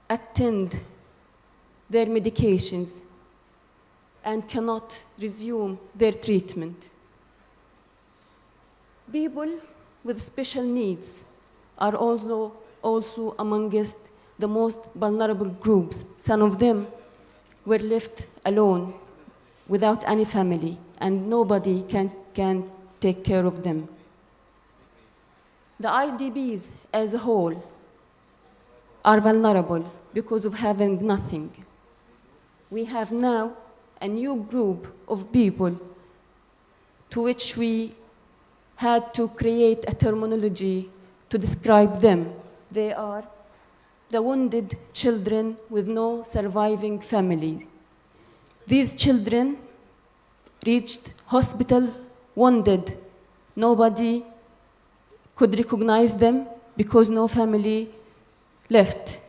attend their medications and cannot resume their treatment. People with special needs are also amongst the most vulnerable groups. Some of them were left alone without any family, and nobody can take care of them. The IDPs as a whole are vulnerable because of having nothing. We have now a new group of people to which we had to create a terminology to describe them. They are the wounded children with no surviving family. These children reached hospitals wounded. Nobody could recognize them because no family left.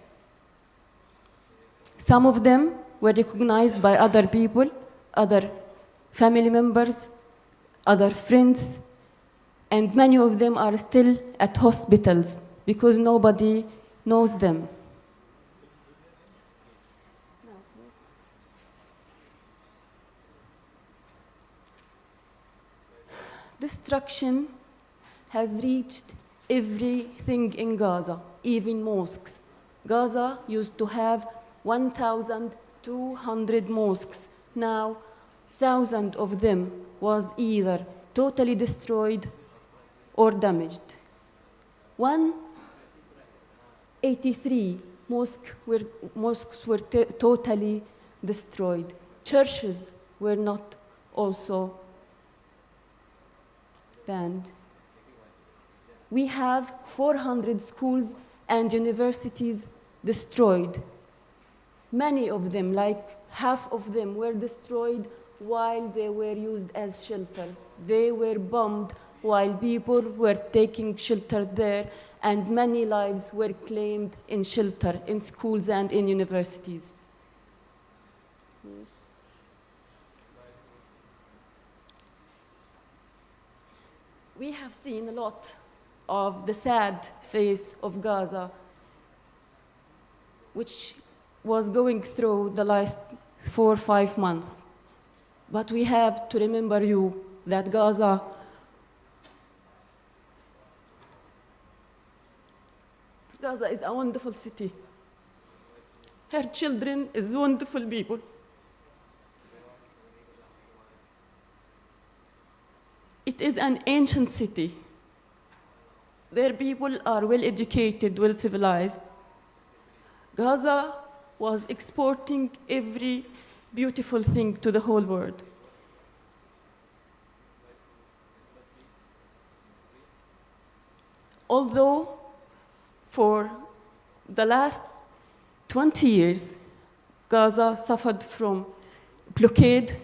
Some of them were recognized by other people, other family members, other friends, and many of them are still at hospitals because nobody knows them. Destruction has reached everything in Gaza, even mosques. Gaza used to have 1,200 mosques. Now, thousands of them was either totally destroyed or damaged. 183 mosques were totally destroyed. Churches were not also banned. We have 400 schools and universities destroyed. Many of them, like half of them, were destroyed while they were used as shelters. They were bombed while people were taking shelter there, and many lives were claimed in shelter, in schools and in universities. We have seen a lot of the sad face of Gaza, which was going through the last 4 or 5 months. But we have to remember you that Gaza is a wonderful city. Her children is wonderful people. It is an ancient city. Their people are well educated, well civilized. Gaza was exporting every beautiful thing to the whole world. Although for the last 20 years, Gaza suffered from blockade,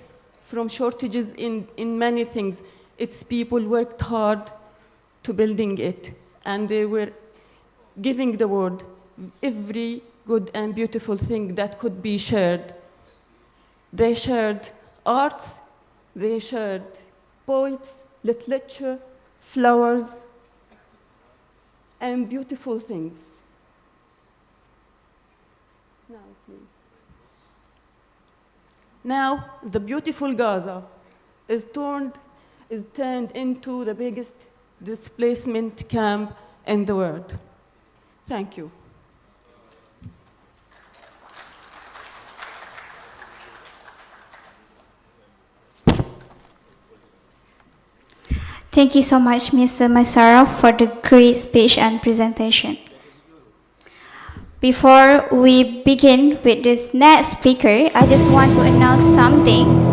from shortages in many things. Its people worked hard to building it, and they were giving the world every good and beautiful thing that could be shared. They shared arts, they shared poets, literature, flowers, and beautiful things. Now, please. Now, the beautiful Gaza is turned into the biggest displacement camp in the world. Thank you. Thank you so much, Mr. Maisara, for the great speech and presentation. Before we begin with this next speaker, I just want to announce something.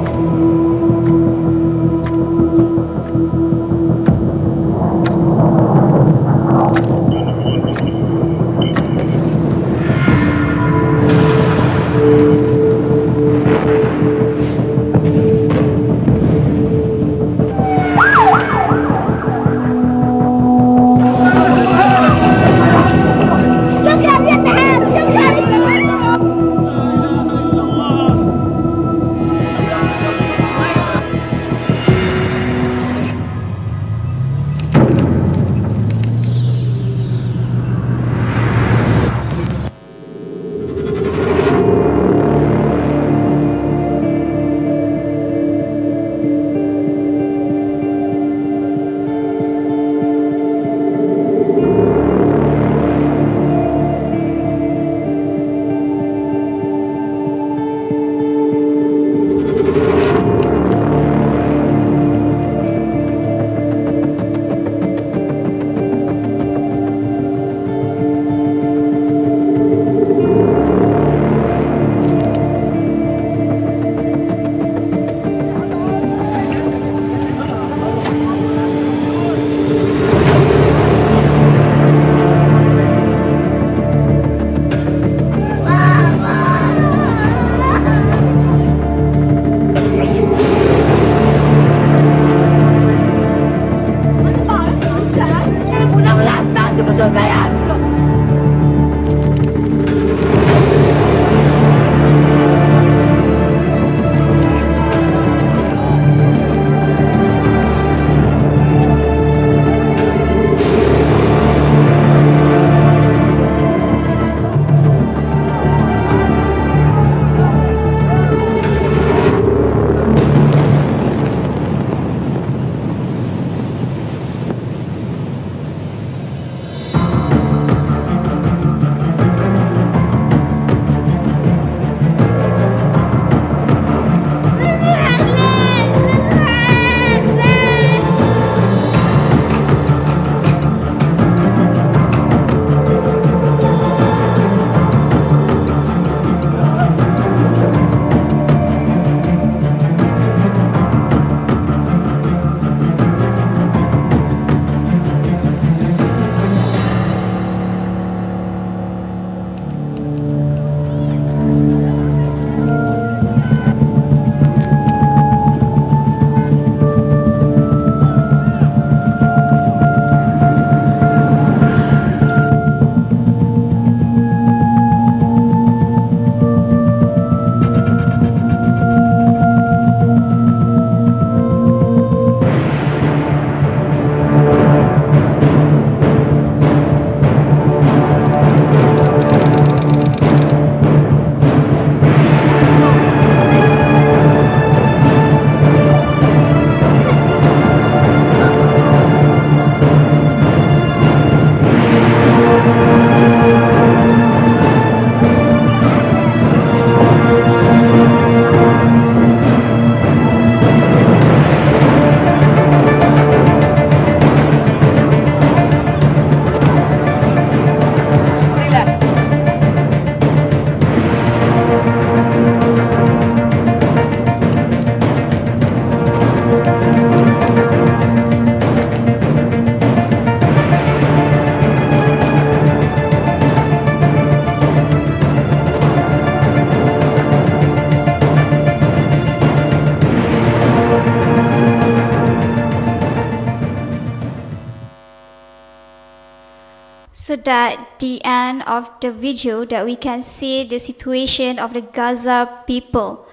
that the end of the video that we can see the situation of the Gaza people.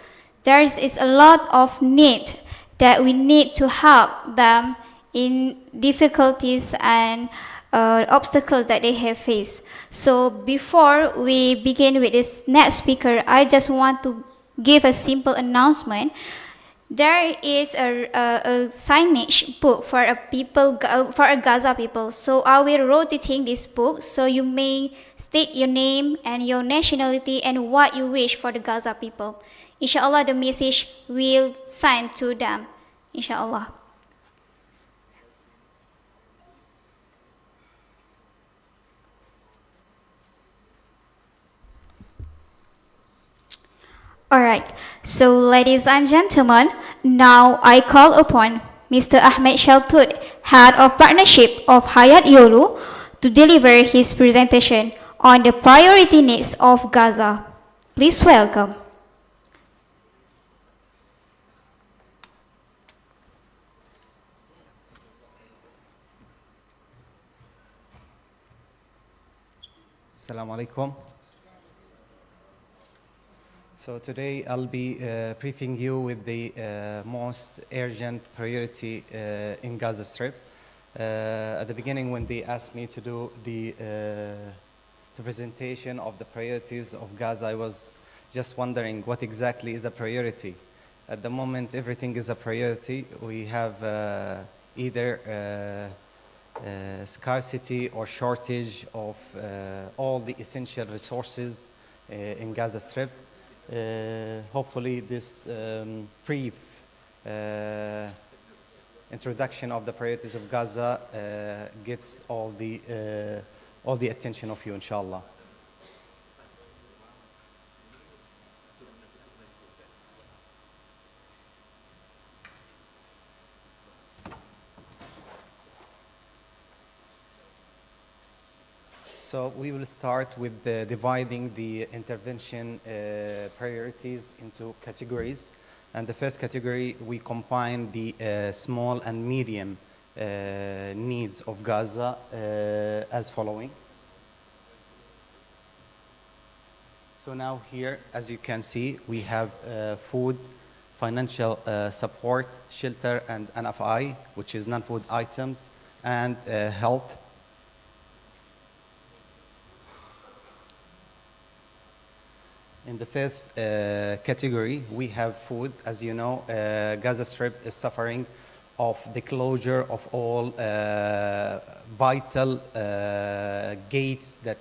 There is a lot of need that we need to help them in difficulties and obstacles that they have faced. So before we begin with this next speaker, I just want to give a simple announcement. There is a signage book for a Gaza people. So I will rotating this book. So you may state your name and your nationality and what you wish for the Gaza people. Inshallah, the message will send to them. Inshallah. Alright, so ladies and gentlemen, now I call upon Mr. Ahmed Shaltut, Head of Partnership of Hayat Yolu, to deliver his presentation on the priority needs of Gaza. Please welcome. Assalamu alaikum. So today I'll be briefing you with the most urgent priority in Gaza Strip. At the beginning, when they asked me to do the presentation of the priorities of Gaza, I was just wondering what exactly is a priority. At the moment, everything is a priority. We have either scarcity or shortage of all the essential resources in Gaza Strip. Hopefully this brief introduction of the priorities of Gaza gets all the attention of you, inshallah. So we will start with dividing the intervention priorities into categories. And the first category, we combine the small and medium needs of Gaza as following. So now here, as you can see, we have food, financial support, shelter, and NFI, which is non-food items, and health. In the first category, we have food. As you know, Gaza Strip is suffering of the closure of all vital gates that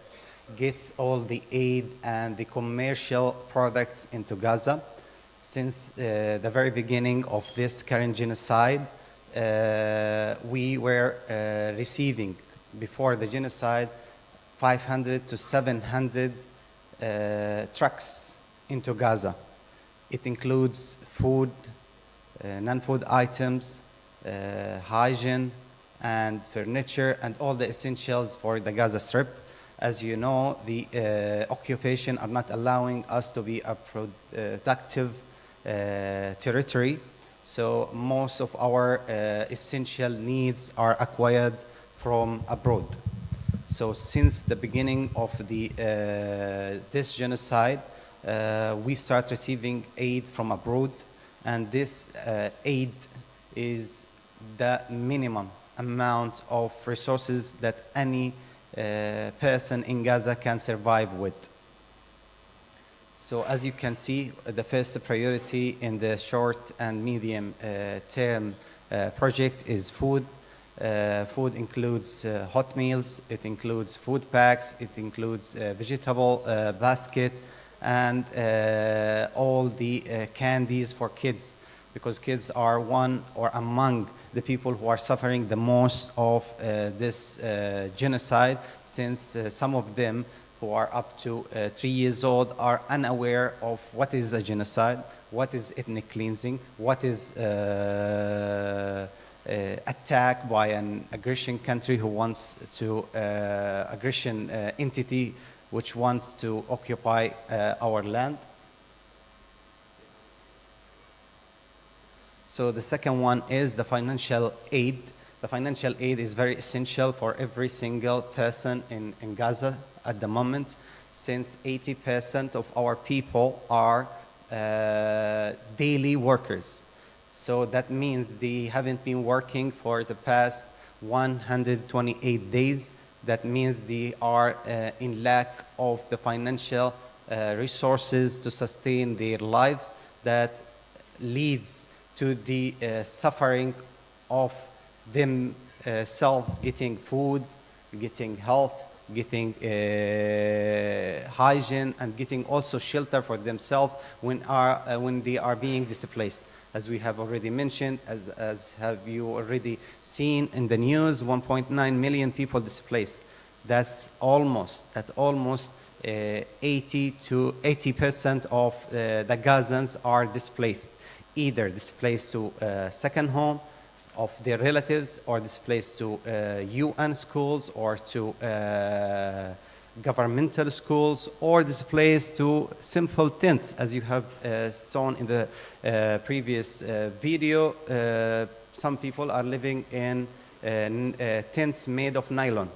gets all the aid and the commercial products into Gaza. Since the very beginning of this current genocide, we were receiving, before the genocide, 500 to 700 trucks into Gaza. It includes food, non-food items, hygiene, and furniture, and all the essentials for the Gaza Strip. As you know, the occupation are not allowing us to be a productive territory, so most of our essential needs are acquired from abroad. So since the beginning of this genocide, we start receiving aid from abroad, and this aid is the minimum amount of resources that any person in Gaza can survive with. So as you can see, the first priority in the short and medium term project is food. Food includes hot meals, it includes food packs, it includes vegetable basket, and all the candies for kids, because kids are one or among the people who are suffering the most of this genocide, since some of them who are up to 3 years old are unaware of what is a genocide, what is ethnic cleansing, what is attack by an aggression country who wants to, aggression entity which wants to occupy our land. So the second one is the financial aid. The financial aid is very essential for every single person in Gaza at the moment, since 80% of our people are daily workers. So that means they haven't been working for the past 128 days. That means they are in lack of the financial resources to sustain their lives. That leads to the suffering of themselves getting food, getting health, getting hygiene, and getting also shelter for themselves when they are being displaced. As we have already mentioned, as have you already seen in the news, 1.9 million people displaced. That's almost 80% of the Gazans are displaced, either displaced to second home of their relatives, or displaced to UN schools, or to governmental schools, or displaced to simple tents, as you have shown in the previous video. Some people are living in tents made of nylon.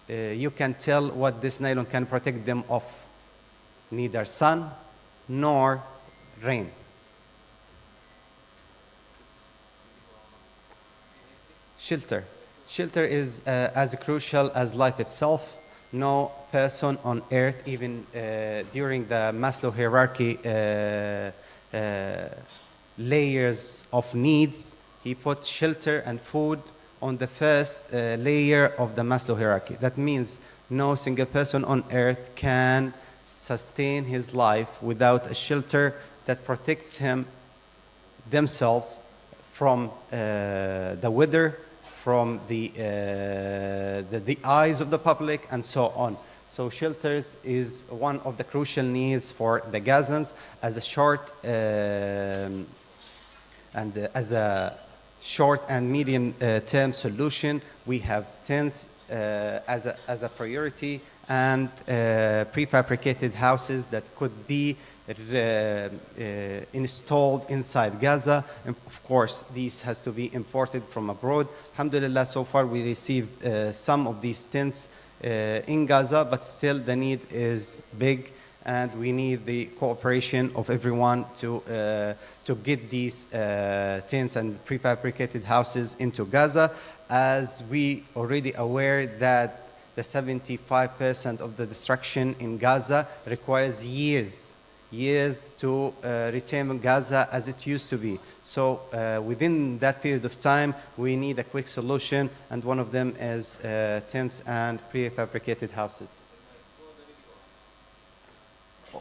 You can tell what this nylon can protect them of: neither sun nor rain. Shelter. Shelter is as crucial as life itself. No person on earth, even during the Maslow hierarchy layers of needs, he put shelter and food on the first layer of the Maslow hierarchy. That means no single person on earth can sustain his life without a shelter that protects themselves from the weather, from the eyes of the public, and so on. So shelters is one of the crucial needs for the Gazans. As a short and medium term solution, we have tents as a priority, and prefabricated houses that could be installed inside Gaza. And of course, these has to be imported from abroad. Alhamdulillah, so far we received some of these tents in Gaza, but still the need is big, and we need the cooperation of everyone to get these tents and prefabricated houses into Gaza, as we already aware that the 75% of the destruction in Gaza requires years to retain Gaza as it used to be. So within that period of time, we need a quick solution, and one of them is tents and prefabricated houses.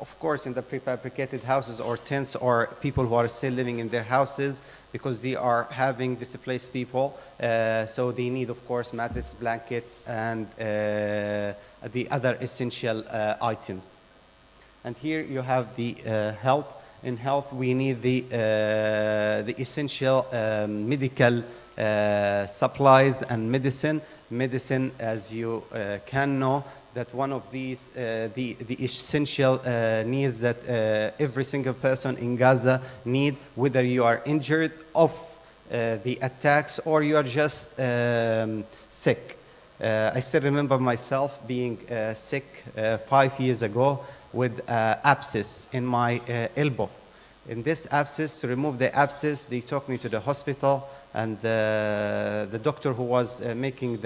Of course, in the prefabricated houses or tents, or people who are still living in their houses, because they are having displaced people, so they need, of course, mattresses, blankets, and the other essential items. And here you have the health. In health, we need the essential medical supplies and medicine. Medicine, as you can know, that one of these, the essential needs that every single person in Gaza need, whether you are injured of the attacks or you are just sick. I still remember myself being sick 5 years ago with abscess in my elbow. In this abscess, to remove the abscess, they took me to the hospital, and the doctor who was making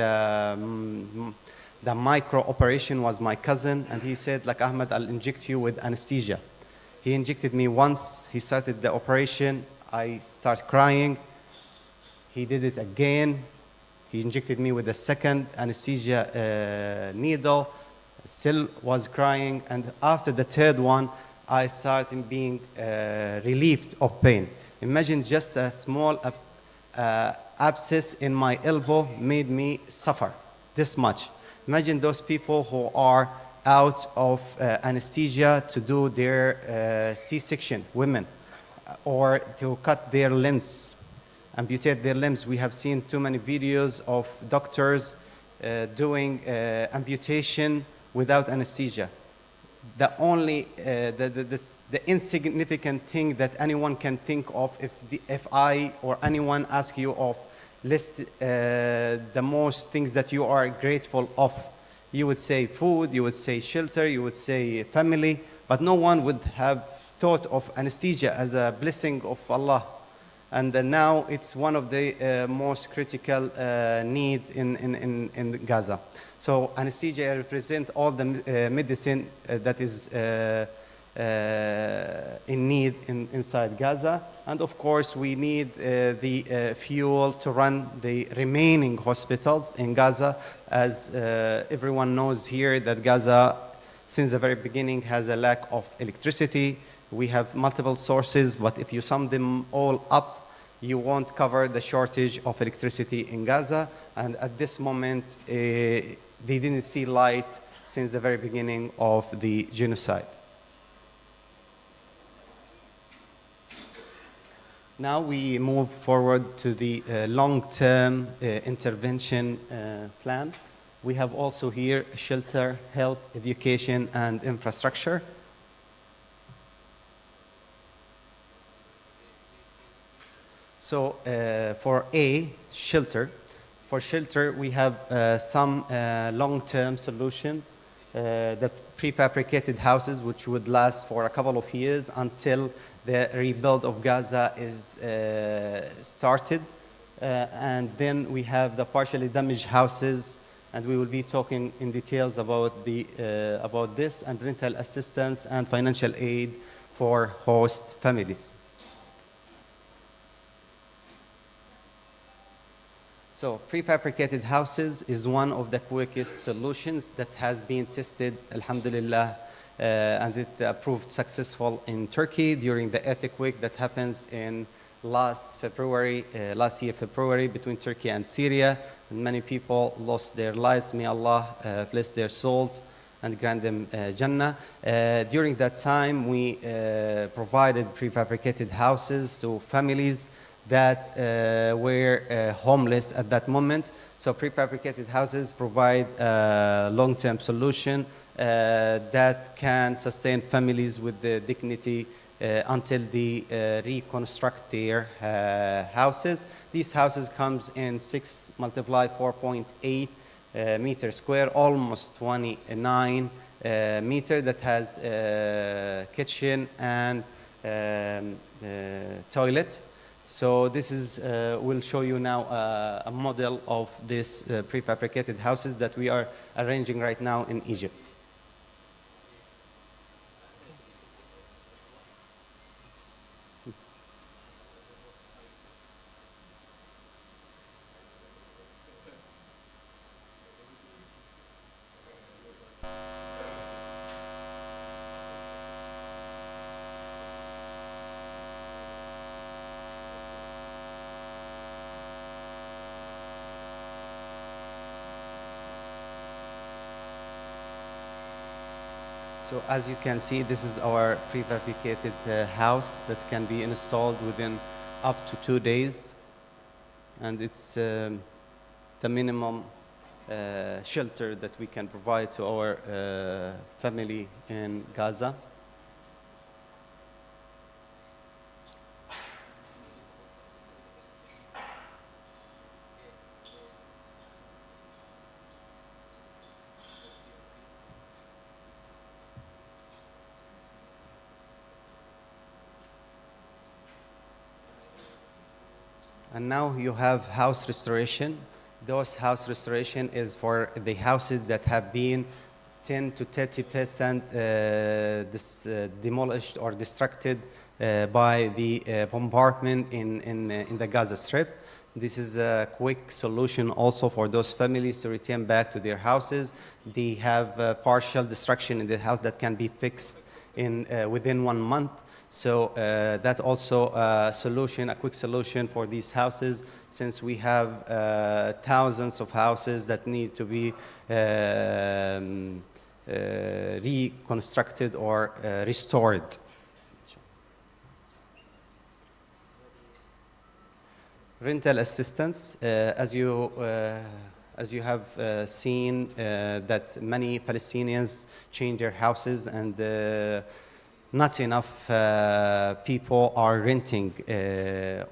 the micro operation was my cousin, and he said, like, Ahmed, I'll inject you with anesthesia. He injected me once. He started the operation. I start crying. He did it again. He injected me with a second anesthesia needle. Still was crying. And after the third one, I started being relieved of pain. Imagine just a small abscess in my elbow made me suffer this much. Imagine those people who are out of anesthesia to do their C-section, women, or to cut their limbs, amputate their limbs. We have seen too many videos of doctors doing amputation without anesthesia. The only, the insignificant thing that anyone can think of, if I or anyone asks you of list the most things that you are grateful of. You would say food, you would say shelter, you would say family, but no one would have thought of anesthesia as a blessing of Allah. And now it's one of the most critical need in Gaza. So anesthesia represents all the medicine that is in need inside Gaza. And of course, we need the fuel to run the remaining hospitals in Gaza. As everyone knows here, that Gaza, since the very beginning, has a lack of electricity. We have multiple sources, but if you sum them all up, you won't cover the shortage of electricity in Gaza. And at this moment, they didn't see light since the very beginning of the genocide. Now we move forward to the long-term intervention plan. We have also here shelter, health, education, and infrastructure. So for shelter, we have some long-term solutions. The prefabricated houses, which would last for a couple of years until the rebuild of Gaza is started. And then we have the partially damaged houses, and we will be talking in details about this, and rental assistance and financial aid for host families. So prefabricated houses is one of the quickest solutions that has been tested, alhamdulillah, and it proved successful in Turkey during the earthquake that happens in last year February, between Turkey and Syria. And many people lost their lives. May Allah bless their souls and grant them Jannah. During that time, we provided prefabricated houses to families that were homeless at that moment. So prefabricated houses provide a long-term solution that can sustain families with the dignity until they reconstruct their houses. These houses comes in 6 multiplied 4.8 meters square, almost 29 meter, that has kitchen and toilet. So this is, we'll show you now a model of this prefabricated houses that we are arranging right now in Egypt. So as you can see, this is our prefabricated house that can be installed within up to 2 days. And it's the minimum shelter that we can provide to our family in Gaza. And now you have house restoration. Those house restoration is for the houses that have been 10 to 30% demolished or destructed by the bombardment in the Gaza Strip. This is a quick solution also for those families to return back to their houses. They have partial destruction in the house that can be fixed within 1 month. So that also a solution, a quick solution for these houses, since we have thousands of houses that need to be reconstructed or restored. Rental assistance, as you have seen, that many Palestinians change their houses, and not enough people are renting,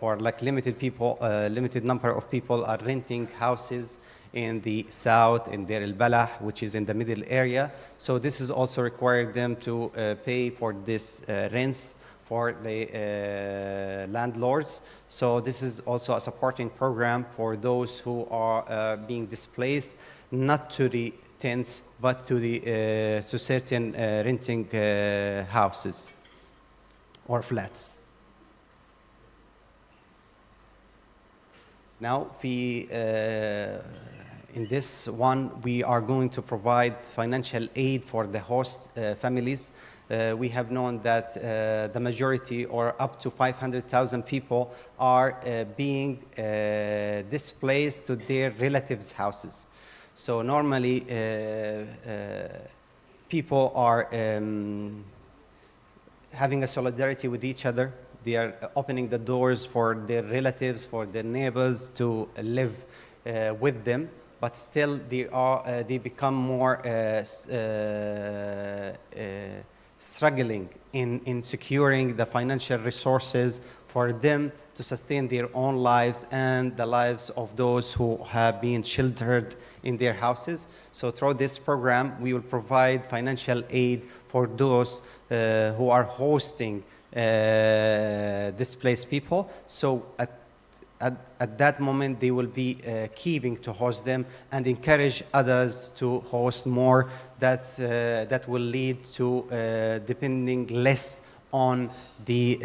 or like limited people, limited number of people are renting houses in the south, in Deir el-Balah, which is in the middle area. So this is also required them to pay for this rents for the landlords. So this is also a supporting program for those who are being displaced, not to the tents, but to the to certain renting houses or flats. Now, in this one, we are going to provide financial aid for the host families. We have known that the majority, or up to 500,000 people, are being displaced to their relatives' houses. So normally, people are having a solidarity with each other. They are opening the doors for their relatives, for their neighbors to live with them. But still, they become more struggling in securing the financial resources for them to sustain their own lives and the lives of those who have been sheltered in their houses. So through this program, we will provide financial aid for those who are hosting displaced people. So at that moment, they will be keeping to host them and encourage others to host more. That will lead to depending less on the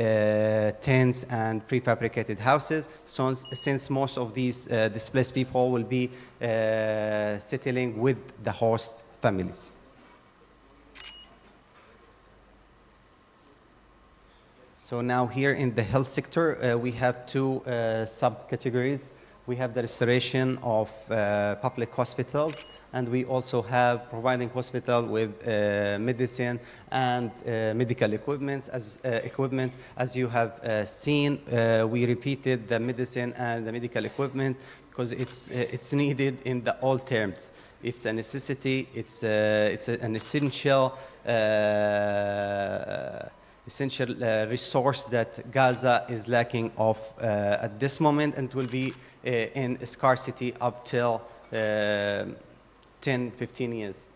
tents and prefabricated houses. So, since most of these displaced people will be settling with the host families. So now here in the health sector, we have two subcategories. We have the restoration of public hospitals, and we also have providing hospital with medicine and medical equipment. As you have seen, we repeated the medicine and the medical equipment because it's needed in the all terms. It's a necessity. It's an essential resource that Gaza is lacking of at this moment, and will be in scarcity up till 10, 15 years.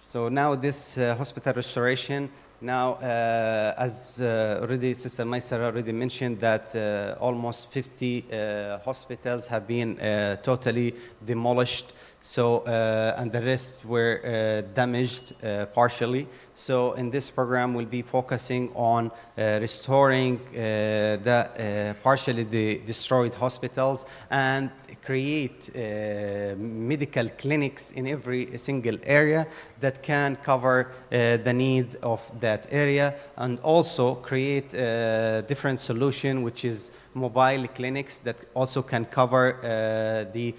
So now this hospital restoration, now as already Sister Maysara already mentioned that almost 50 hospitals have been totally demolished. So, and the rest were damaged partially. So in this program, we'll be focusing on restoring the partially destroyed hospitals and create medical clinics in every single area that can cover the needs of that area, and also create a different solution, which is mobile clinics that also can cover the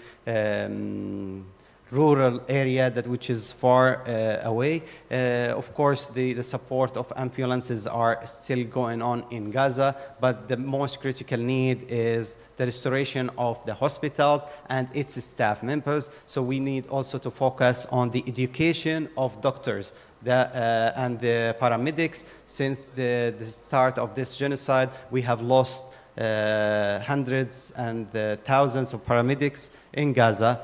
rural area which is far away. Of course, the support of ambulances are still going on in Gaza, but the most critical need is the restoration of the hospitals and its staff members. So we need also to focus on the education of doctors and the paramedics. Since the start of this genocide, we have lost hundreds and thousands of paramedics in Gaza.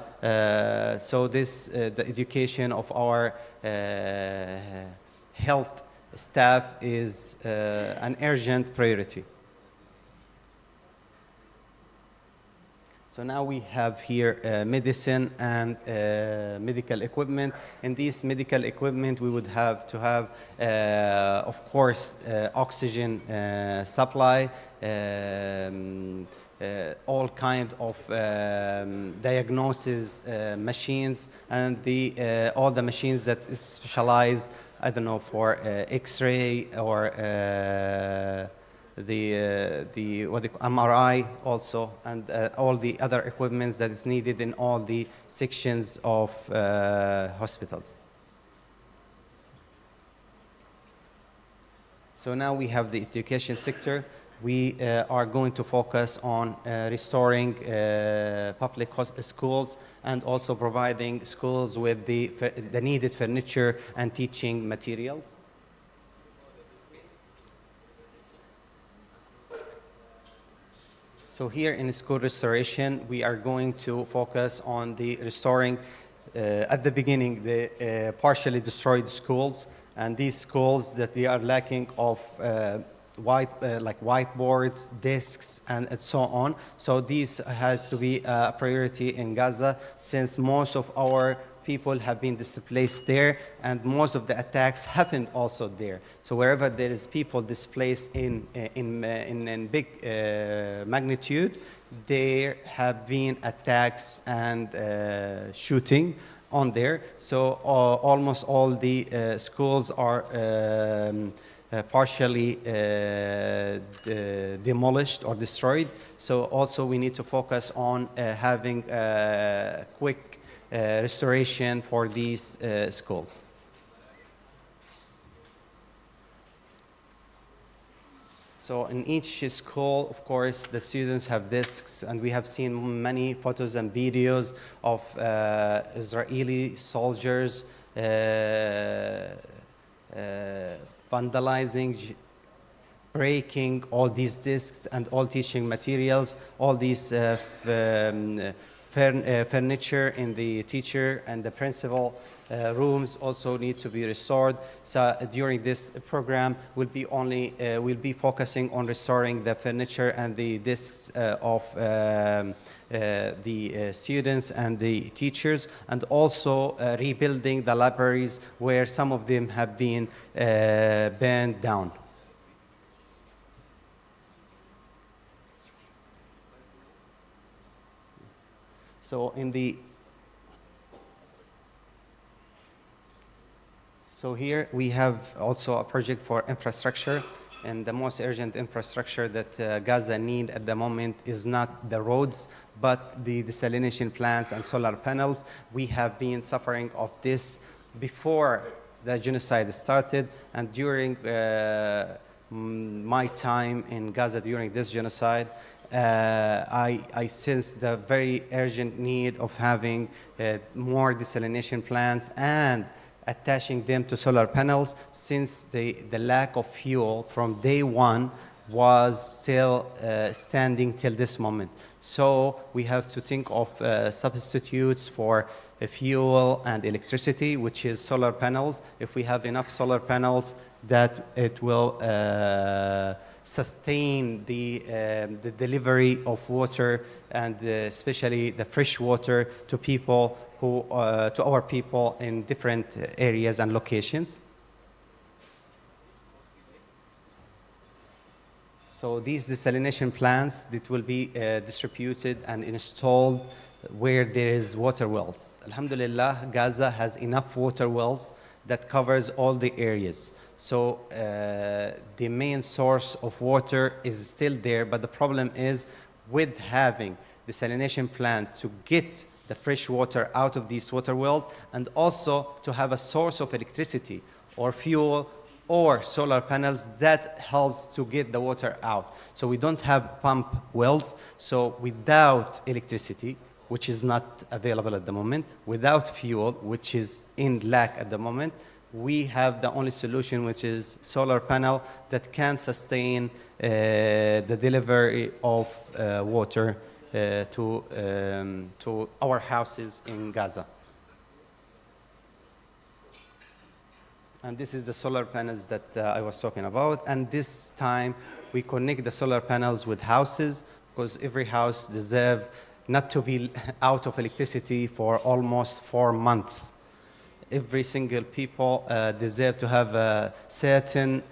So the education of our health staff is an urgent priority. So now we have here medicine and medical equipment. In this medical equipment, we would have to have, of course, oxygen supply, all kind of diagnosis machines, and all the machines that is specialized, I don't know, for X-ray or the MRI also, and all the other equipments that is needed in all the sections of hospitals. So now we have the education sector. we are going to focus on restoring public schools and also providing schools with the needed furniture and teaching materials. So here in school restoration, we are going to focus on the restoring, at the beginning, the partially destroyed schools, and these schools that they are lacking of like whiteboards, desks, and so on. So this has to be a priority in Gaza, since most of our people have been displaced there, and most of the attacks happened also there. So wherever there is people displaced in big magnitude, there have been attacks and shooting on there. So almost all the schools are partially demolished or destroyed. So also we need to focus on having quick restoration for these schools. So in each school, of course, the students have desks, and we have seen many photos and videos of Israeli soldiers vandalizing, breaking all these desks and all teaching materials, all these furniture in the teacher and the principal rooms also need to be restored. So during this program, we'll be focusing on restoring the furniture and the desks of the students and the teachers, and also rebuilding the libraries where some of them have been burned down. So here we have also a project for infrastructure, and the most urgent infrastructure that Gaza need at the moment is not the roads, but the desalination plants and solar panels. We have been suffering of this before the genocide started, and during my time in Gaza during this genocide, I sense the very urgent need of having more desalination plants and attaching them to solar panels, since the lack of fuel from day one was still standing till this moment. So we have to think of substitutes for fuel and electricity, which is solar panels. If we have enough solar panels, that it will sustain the delivery of water, and especially the fresh water to people to our people in different areas and locations. So these desalination plants that will be distributed and installed where there is water wells. Alhamdulillah, Gaza has enough water wells that covers all the areas. So the main source of water is still there, but the problem is with having desalination plant to get the fresh water out of these water wells, and also to have a source of electricity or fuel or solar panels that helps to get the water out. So we don't have pump wells, so without electricity, which is not available at the moment, without fuel, which is in lack at the moment, we have the only solution, which is solar panel that can sustain the delivery of water to our houses in Gaza. And this is the solar panels that I was talking about. And this time we connect the solar panels with houses, because every house deserves not to be out of electricity for almost 4 months. Every single people deserve to have a certain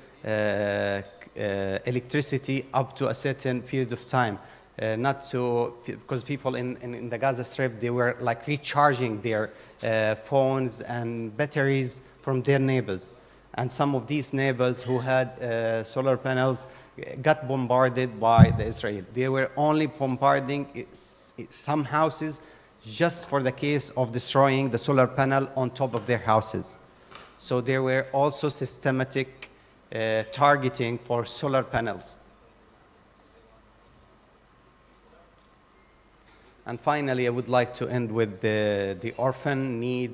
electricity up to a certain period of time. Not to, because people in the Gaza Strip, they were like recharging their phones and batteries from their neighbors. And some of these neighbors who had solar panels got bombarded by the Israel. They were only bombarding some houses just for the case of destroying the solar panel on top of their houses. So there were also systematic targeting for solar panels. And finally, I would like to end with the orphan need,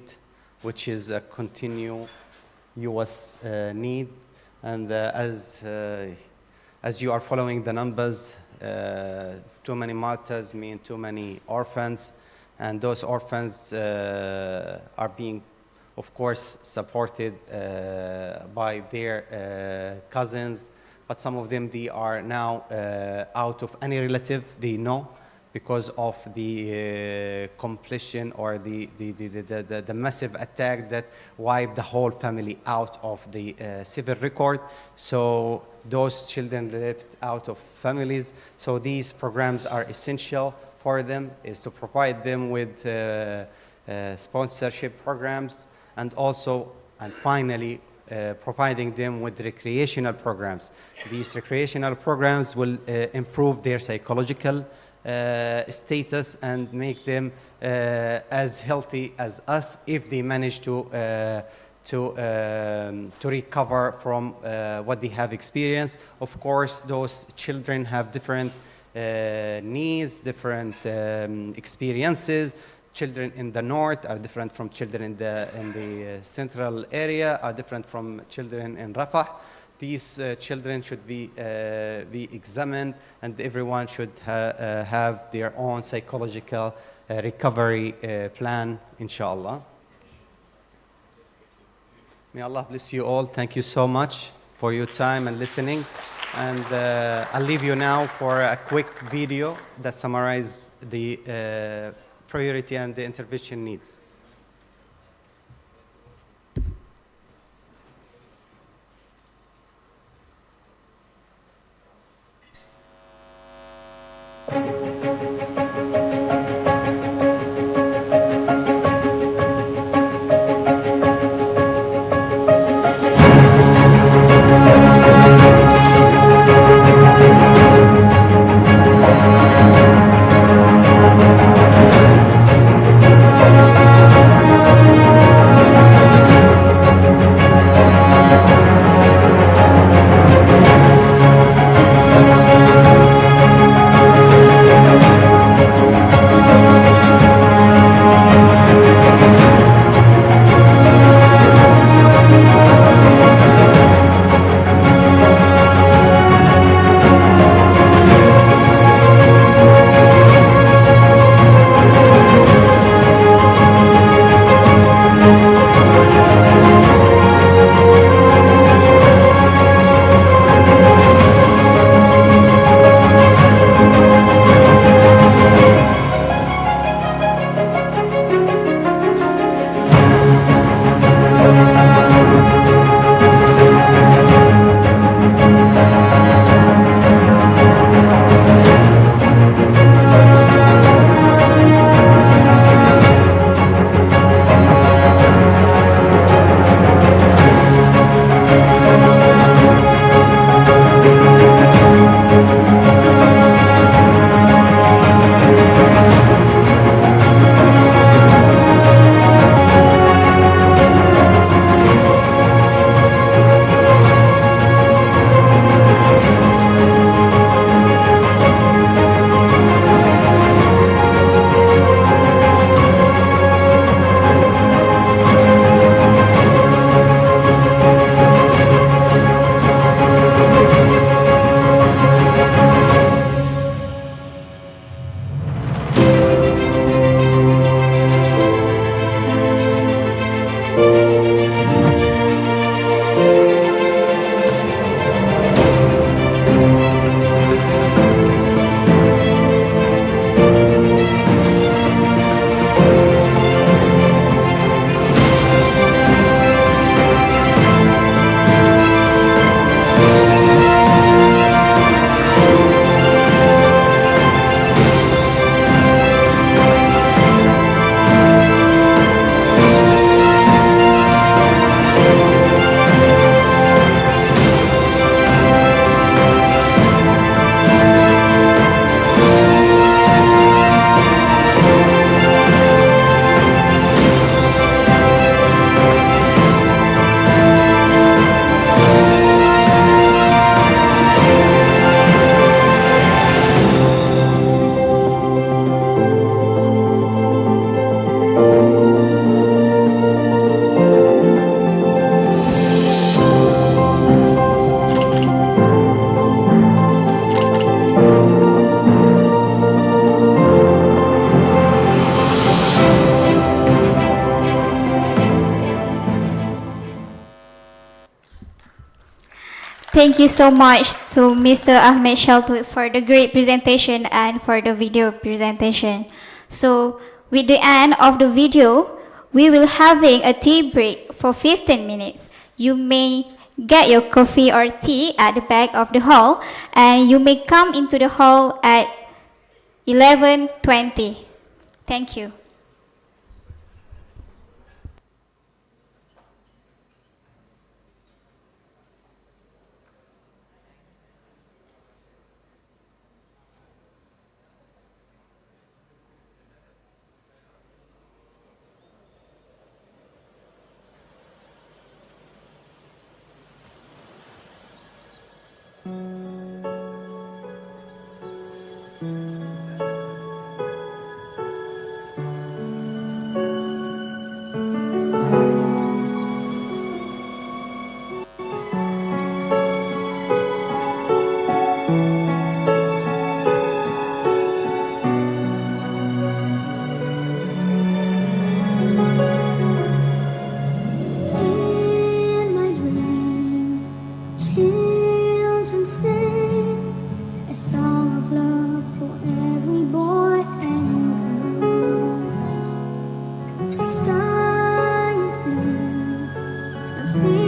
which is a continuous need. And as you are following the numbers, too many martyrs mean too many orphans. And those orphans are being, of course, supported by their cousins. But some of them, they are now out of any relative they know, because of the completion or the massive attack that wiped the whole family out of the civil record. So those children left out of families. So these programs are essential for them, is to provide them with sponsorship programs, and also, and finally, providing them with recreational programs. These recreational programs will improve their psychological status and make them as healthy as us if they manage to recover from what they have experienced. Of course, those children have different needs, different experiences. Children in the north are different from children in the central area, are different from children in Rafah. These children should be examined, and everyone should have their own psychological recovery plan, inshallah. May Allah bless you all. Thank you so much for your time and listening. And I'll leave you now for a quick video that summarizes the priority and the intervention needs. Thank you so much to Mr. Ahmed Sheltwood for the great presentation and for the video presentation. So, with the end of the video, we will having a tea break for 15 minutes. You may get your coffee or tea at the back of the hall, and you may come into the hall at 11:20. Thank you. In my dream, children sing a song of love for every boy and girl. The sky is blue, I feel